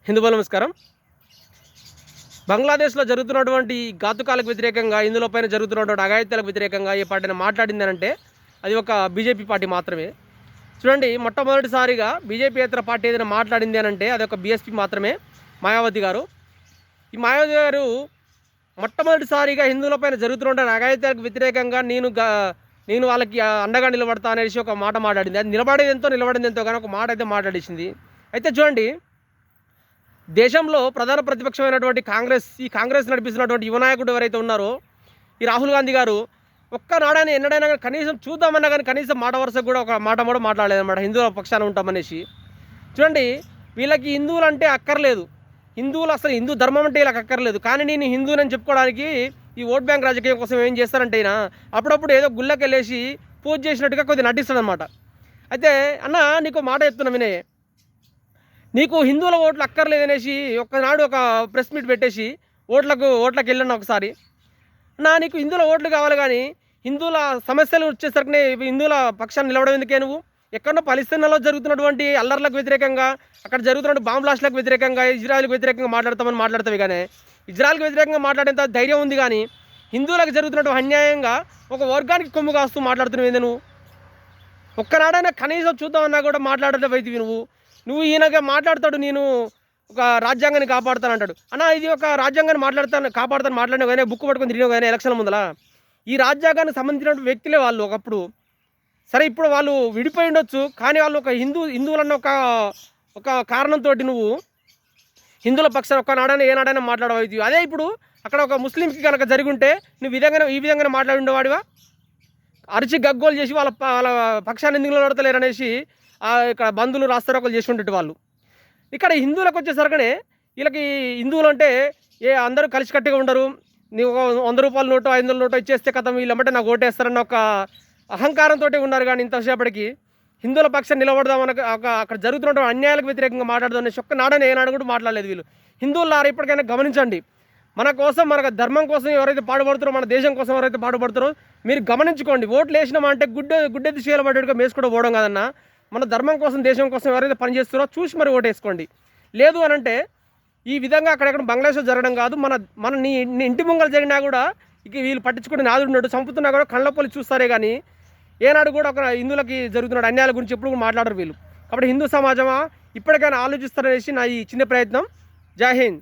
హిందూ నమస్కారం. బంగ్లాదేశ్లో జరుగుతున్నటువంటి ఘాతుకాలకు వ్యతిరేకంగా, ఇందులో పైన జరుగుతున్నటువంటి అఘాయిత్యాలకు వ్యతిరేకంగా ఏ పార్టీ మాట్లాడింది అంటే అది ఒక బీజేపీ పార్టీ మాత్రమే. చూడండి, మొట్టమొదటిసారిగా బీజేపీయేతర పార్టీ ఏదైనా మాట్లాడింది అంటే అది ఒక బీఎస్పీ మాత్రమే, మాయావతి గారు. ఈ మాయావతి గారు మొట్టమొదటిసారిగా హిందువుల పైన జరుగుతున్న అఘాయిత్యాలకు వ్యతిరేకంగా నేను వాళ్ళకి అండగా నిలబడతా అనేసి ఒక మాట మాట్లాడింది. అది నిలబడింది ఎంతో కానీ ఒక మాట అయితే మాట్లాడేసింది. అయితే చూడండి, దేశంలో ప్రధాన ప్రతిపక్షమైనటువంటి ఈ కాంగ్రెస్ నడిపిస్తున్నటువంటి యువ నాయకుడు ఎవరైతే ఉన్నారో ఈ రాహుల్ గాంధీ గారు ఒక్కనాడైనా ఎన్నడైనా కనీసం చూద్దామన్నా కానీ కనీసం మాట వరుసకు కూడా ఒక మాట కూడా మాట్లాడలేదన్నమాట, హిందువుల పక్షాన ఉంటామనేసి. చూడండి, వీళ్ళకి హిందువులు అంటే అక్కర్లేదు, అసలు హిందూ ధర్మం అంటే వీళ్ళకి అక్కర్లేదు. కానీ నేను హిందువునని చెప్పుకోవడానికి ఈ ఓట్ బ్యాంక్ రాజకీయం కోసం ఏం చేస్తారంటే అయినా అప్పుడప్పుడు ఏదో గుళ్ళకి వెళ్ళేసి పూజ చేసినట్టుగా కొద్దిగా నటిస్తాడనమాట. అయితే అన్న, నీకు మాట చెప్తున్నా వినే, నీకు హిందువుల ఓట్లు అక్కర్లేదనేసి ఒక్కనాడు ఒక ప్రెస్ మీట్ పెట్టేసి ఓట్లకు వెళ్ళాను ఒకసారి. నీకు హిందువుల ఓట్లు కావాలి, కానీ హిందువుల సమస్యలు వచ్చేసరికి హిందువుల పక్షాన్ని నిలవడం ఎందుకే? నువ్వు ఎక్కడో పలిస్తీనాలో జరుగుతున్నటువంటి అల్లర్లకు వ్యతిరేకంగా, అక్కడ జరుగుతున్న బాంబ్ బ్లాస్ట్లకు వ్యతిరేకంగా, ఇజ్రాయెల్కి వ్యతిరేకంగా మాట్లాడతావు. కానీ ఇజ్రాయెల్కి వ్యతిరేకంగా మాట్లాడేంత ధైర్యం ఉంది, కానీ హిందువులకు జరుగుతున్నటువంటి అన్యాయంగా ఒక వర్గానికి కొమ్ము కాస్తూ మాట్లాడుతున్నావు ఏంది నువ్వు? ఒక్కనాడైనా కనీసం చూద్దామన్నా కూడా మాట్లాడటం అయితే నువ్వు ఈయనగా మాట్లాడతాడు, నేను ఒక రాజ్యాంగాన్ని కాపాడుతాను అంటాడు. ఇది ఒక రాజ్యాంగాన్ని కాపాడుతాను మాట్లాడినా కానీ బుక్ పట్టుకొని తిరిగినా కానీ ఎలక్షన్ ముందల ఈ రాజ్యాంగానికి సంబంధించిన వ్యక్తులే వాళ్ళు ఒకప్పుడు. సరే, ఇప్పుడు వాళ్ళు విడిపోయి ఉండొచ్చు, కానీ వాళ్ళు ఒక హిందువులన్న ఒక కారణంతో నువ్వు హిందువుల పక్షాన ఒక్కనాడైనా ఏనాడైనా మాట్లాడవచ్చు. అదే ఇప్పుడు అక్కడ ఒక ముస్లింకి కనుక జరిగి ఉంటే నువ్వు ఈ విధంగానే మాట్లాడి ఉండేవాడివా? అరిచి గగ్గోలు చేసి వాళ్ళ పక్షాన్ని ఎందుకు నిలబడతలేరు అనేసి ఇక్కడ బంధువులు రాస్తారోకలు చేసి ఉండేటి వాళ్ళు. ఇక్కడ హిందువులకు వచ్చేసరికనే వీళ్ళకి హిందువులు అంటే అందరూ కలిసికట్టుగా ఉండరు. నీవు 100 రూపాయల నోటు 500 నోటు ఇచ్చేస్తే కథం వీళ్ళంటే నాకు ఓటేస్తారన్న ఒక అహంకారంతో ఉన్నారు. కానీ ఇంతసేపటికి హిందువుల పక్షం నిలబడదామని అక్కడ జరుగుతున్న అన్యాయాలకు వ్యతిరేకంగా మాట్లాడదాం అనేసి ఒక్కనాడని ఏనాడు కూడా మాట్లాడలేదు వీళ్ళు. హిందువులారా, ఇప్పటికైనా గమనించండి, మన ధర్మం కోసం ఎవరైతే పాటుపడుతారో, మన దేశం కోసం ఎవరైతే పాటుపడుతారో మీరు గమనించుకోండి. ఓట్లు వేసినామా అంటే గుడ్డెద్దు చీల పడ్డట్టుగా మేసుకుంటూ పోవడం కాదన్నా. మన ధర్మం కోసం, దేశం కోసం ఎవరైతే పనిచేస్తారో చూసి మరి ఓటేసుకోండి. లేదు అని అంటే ఈ విధంగా అక్కడెక్కడ బంగ్లాదేశ్లో జరగడం కాదు, మన నీ ఇంటి ముంగలు జరిగినా కూడా ఇక వీళ్ళు పట్టించుకుని నాదుడు ఉన్నాడు, చంపుతున్నా కూడా కళ్ళపోలి చూస్తారే కానీ ఏనాడు కూడా ఒక హిందువులకి జరుగుతున్న అన్యాయాల గురించి ఎప్పుడు మాట్లాడరు వీళ్ళు. కాబట్టి హిందూ సమాజమా, ఇప్పటికైనా ఆలోచిస్తారనేసి నా ఈ చిన్న ప్రయత్నం. జై హింద్.